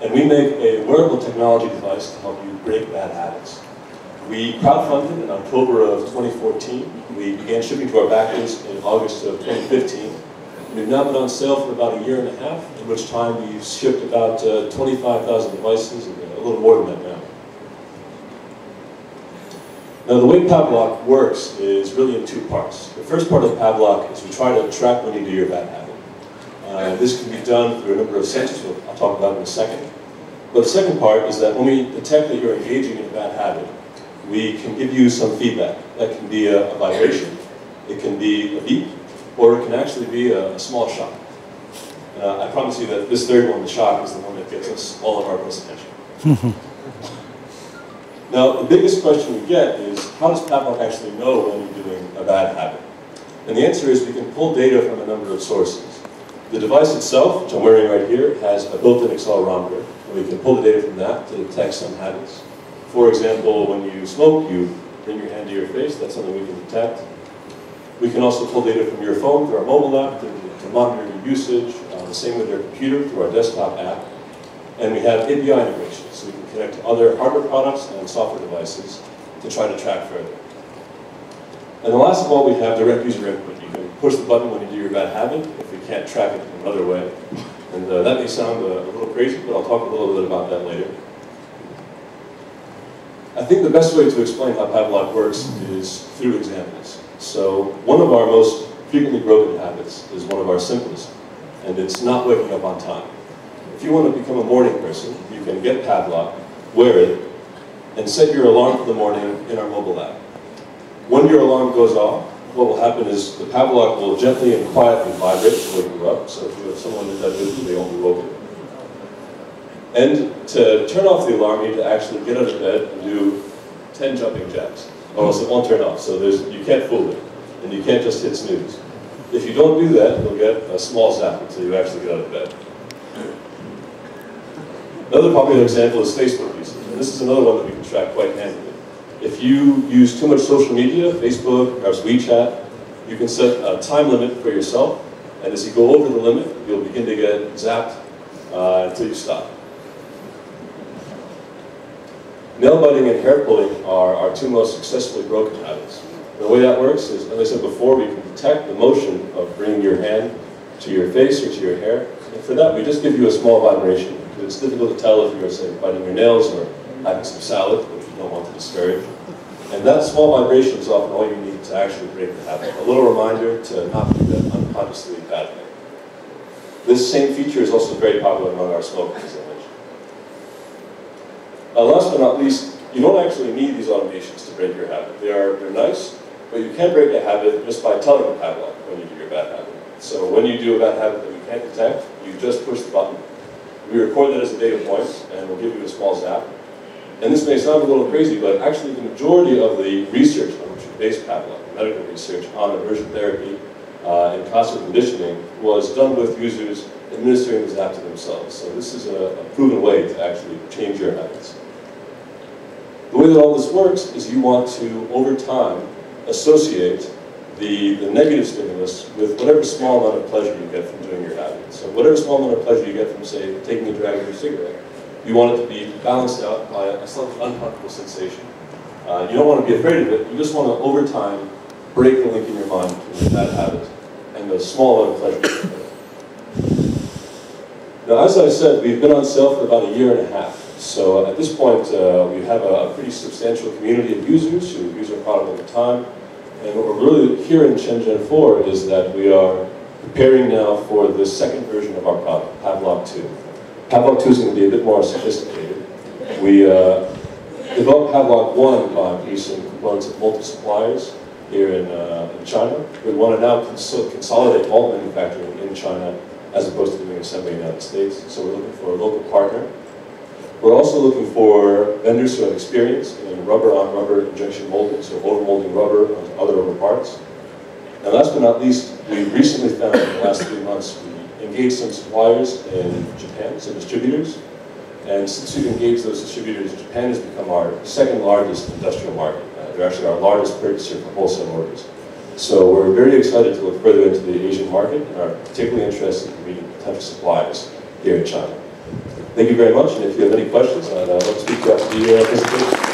And we make a wearable technology device to help you break bad habits. We crowdfunded in October of 2014. We began shipping to our backers in August of 2015. We've now been on sale for about a year and a half, in which time we've shipped about 25,000 devices, and a little more than that now. Now, the way Pavlok works is really in two parts. The first part of Pavlok is we try to track when you do your bad habit. This can be done through a number of sensors, which I'll talk about in a second. But the second part is that when we detect that you're engaging in a bad habit, we can give you some feedback. That can be a vibration, it can be a beep, or it can actually be a small shock. I promise you that this third one, the shock, is the one that gets us all of our most attention. Now, the biggest question we get is, how does Pavlok actually know when you're doing a bad habit? And the answer is we can pull data from a number of sources. The device itself, which I'm wearing right here, has a built-in accelerometer, and we can pull the data from that to detect some habits. For example, when you smoke, you bring your hand to your face. That's something we can detect. We can also pull data from your phone through our mobile app to monitor your usage. The same with your computer through our desktop app. And we have API integrations, so we can connect to other hardware products and software devices to try to track further. And the last of all, we have direct user input. You can push the button when you do your bad habit if we can't track it in another way. And that may sound a little crazy, but I'll talk a little bit about that later. I think the best way to explain how Pavlok works is through examples. So one of our most frequently broken habits is one of our simplest, and it's not waking up on time. If you want to become a morning person, you can get Pavlok, wear it, and set your alarm for the morning in our mobile app. When your alarm goes off, what will happen is the Pavlok will gently and quietly vibrate to wake you up, so if you have someone in bed with you, they won't be woken. And to turn off the alarm, you need to actually get out of bed and do 10 jumping jacks, or else it won't turn off. So you can't fool it, and you can't just hit snooze. If you don't do that, you'll get a small zap until you actually get out of bed. Another popular example is Facebook usage, and this is another one that we can track quite handily. If you use too much social media, Facebook, perhaps WeChat, you can set a time limit for yourself, and as you go over the limit, you'll begin to get zapped until you stop. Nail biting and hair pulling are our two most successfully broken habits. And the way that works is, as I said before, we can detect the motion of bringing your hand to your face or to your hair. And for that, we just give you a small vibration. Because it's difficult to tell if you're, say, biting your nails or having some salad, which we don't want to discourage. And that small vibration is often all you need to actually break the habit. A little reminder to not do that unconsciously bad thing. This same feature is also very popular among our smokers, as I mentioned. Last but not least, you don't actually need these automations to break your habit. They're nice, but you can break a habit just by telling the Pavlok when you do your bad habit. So when you do a bad habit that we can't detect, you just push the button. We record that as a data point, and we'll give you a small zap. And this may sound a little crazy, but actually the majority of the research on which we based Pavlok, medical research on aversion therapy and cognitive conditioning, was done with users administering the zap to themselves. So this is a proven way to actually change your habits. The way that all this works is you want to, over time, associate the negative stimulus with whatever small amount of pleasure you get from doing your habit. So whatever small amount of pleasure you get from, say, taking a drag of your cigarette, you want it to be balanced out by a slightly uncomfortable sensation. You don't want to be afraid of it, you just want to, over time, break the link in your mind between the bad habit and the small amount of pleasure you get. Now, as I said, we've been on sale for about a year and a half. So at this point, we have a pretty substantial community of users who use our product all the time. And what we're really here in Shenzhen for is that we are preparing now for the second version of our product, Pavlok 2. Pavlok 2 is going to be a bit more sophisticated. We developed Pavlok 1 by producing components of multi-suppliers here in China. We want to now consolidate all manufacturing in China as opposed to doing assembly in the United States. So we're looking for a local partner. We're also looking for vendors who have experience in rubber-on-rubber injection molding, so overmolding rubber onto other rubber parts. And last but not least, we recently found in the last 3 months, we engaged some suppliers in Japan, some distributors. And since we've engaged those distributors, Japan has become our second largest industrial market. They're actually our largest purchaser for wholesale orders. So we're very excited to look further into the Asian market and are particularly interested in meeting potential suppliers here in China. Thank you very much, and if you have any questions, I'd love to speak to you after the presentation.